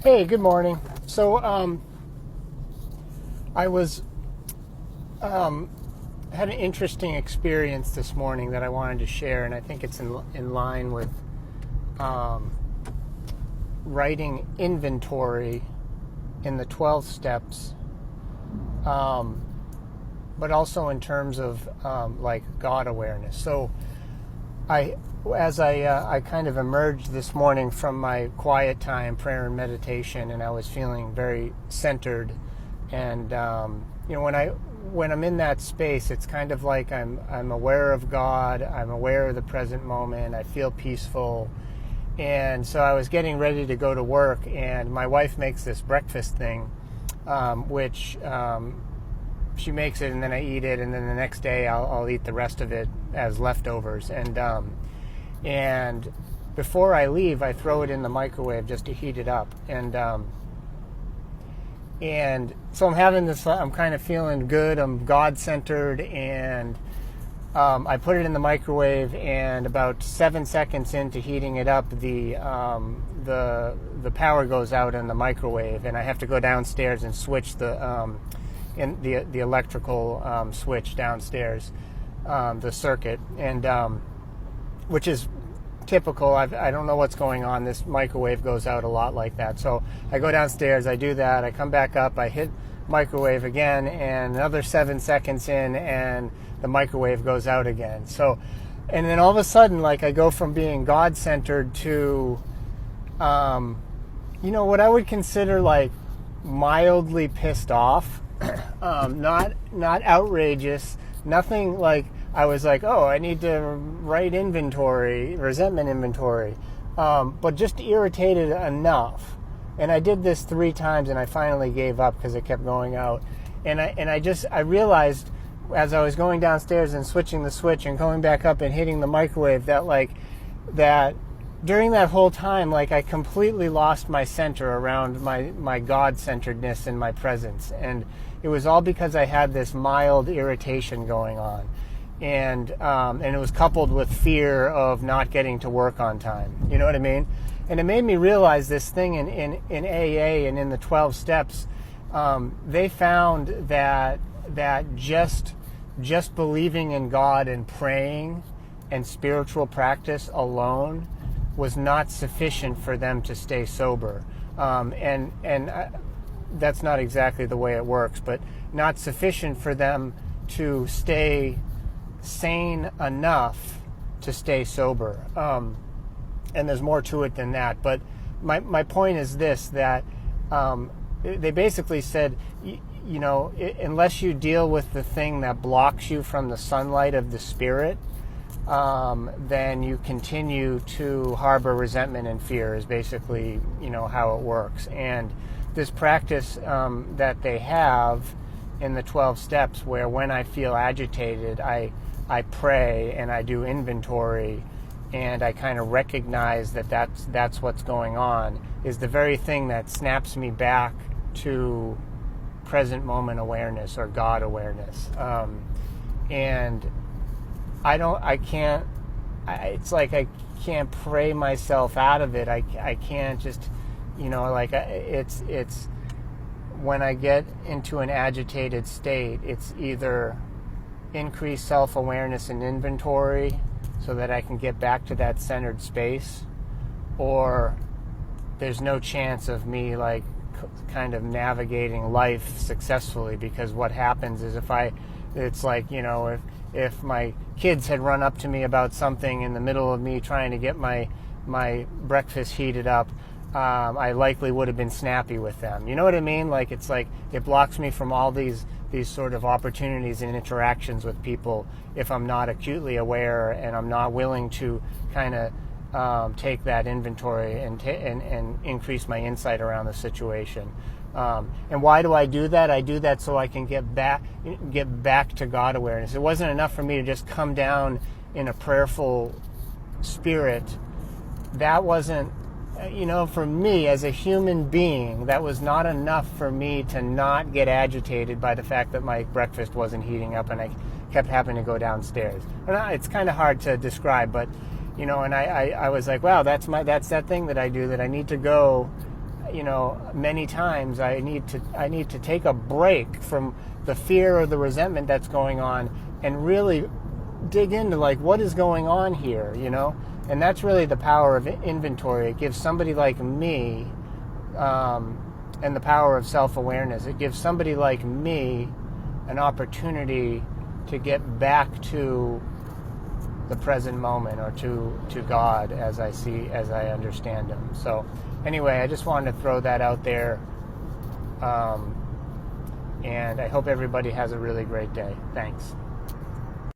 Hey, good morning. So, I was had an interesting experience this morning that I wanted to share, and I think it's in line with um, writing inventory in the 12 steps, um, but also in terms of like God awareness. So, I as I kind of emerged this morning from my quiet time, prayer and meditation, and I was feeling very centered. And when I'm in that space, it's kind of like I'm aware of God, I'm aware of the present moment, I feel peaceful. And so I was getting ready to go to work, and my wife makes this breakfast thing, which she makes it, and then I eat it, and then the next day I'll eat the rest of it as leftovers. And before I leave, I throw it in the microwave just to heat it up. And so I'm having this, I'm kind of feeling good, I'm God-centered, and I put it in the microwave, and about 7 seconds into heating it up, the power goes out in the microwave, and I have to go downstairs and switch the electrical switch downstairs, the circuit, and which is typical. I don't know what's going on. This microwave goes out a lot like that. So I go downstairs, I do that, I come back up, I hit microwave again, and another 7 seconds in, and the microwave goes out again. So, and then all of a sudden, like, I go from being God-centered to, what I would consider like mildly pissed off, not outrageous, nothing like. I was like, oh, I need to write inventory, resentment inventory, but just irritated enough. And I did this 3 times, and I finally gave up because it kept going out. And I realized as I was going downstairs and switching the switch and going back up and hitting the microwave that during that whole time, like, I completely lost my center around my God-centeredness and my presence. And it was all because I had this mild irritation going on. And it was coupled with fear of not getting to work on time. You know what I mean? And it made me realize this thing in AA and in the 12 steps. They found that just believing in God and praying and spiritual practice alone was not sufficient for them to stay sober. That's not exactly the way it works, but not sufficient for them to stay sane enough to stay sober. And there's more to it than that. But my point is this, that they basically said, unless you deal with the thing that blocks you from the sunlight of the spirit, then you continue to harbor resentment and fear is basically, how it works. And this practice that they have in the 12 steps, where when I feel agitated, I pray and I do inventory and I kind of recognize that's what's going on, is the very thing that snaps me back to present moment awareness or God awareness. And it's like I can't pray myself out of it. I can't just, it's when I get into an agitated state, it's either increase self-awareness and inventory so that I can get back to that centered space, or there's no chance of me like kind of navigating life successfully, because what happens is if my kids had run up to me about something in the middle of me trying to get my breakfast heated up, I likely would have been snappy with them. You know what I mean? Like, it's like it blocks me from all these sort of opportunities and interactions with people if I'm not acutely aware and I'm not willing to kind of take that inventory and increase my insight around the situation. And why do I do that? I do that so I can get back to God awareness. It wasn't enough for me to just come down in a prayerful spirit. That wasn't, for me as a human being, that was not enough for me to not get agitated by the fact that my breakfast wasn't heating up and I kept having to go downstairs. It's kind of hard to describe, but and I was like, wow, that's that thing that I do, that I need to go many times I need to take a break from the fear or the resentment that's going on and really dig into like what is going on here, and that's really the power of inventory. It gives somebody like me, and the power of self-awareness. It gives somebody like me an opportunity to get back to the present moment, or to God as I understand Him. So anyway, I just wanted to throw that out there, and I hope everybody has a really great day. Thanks.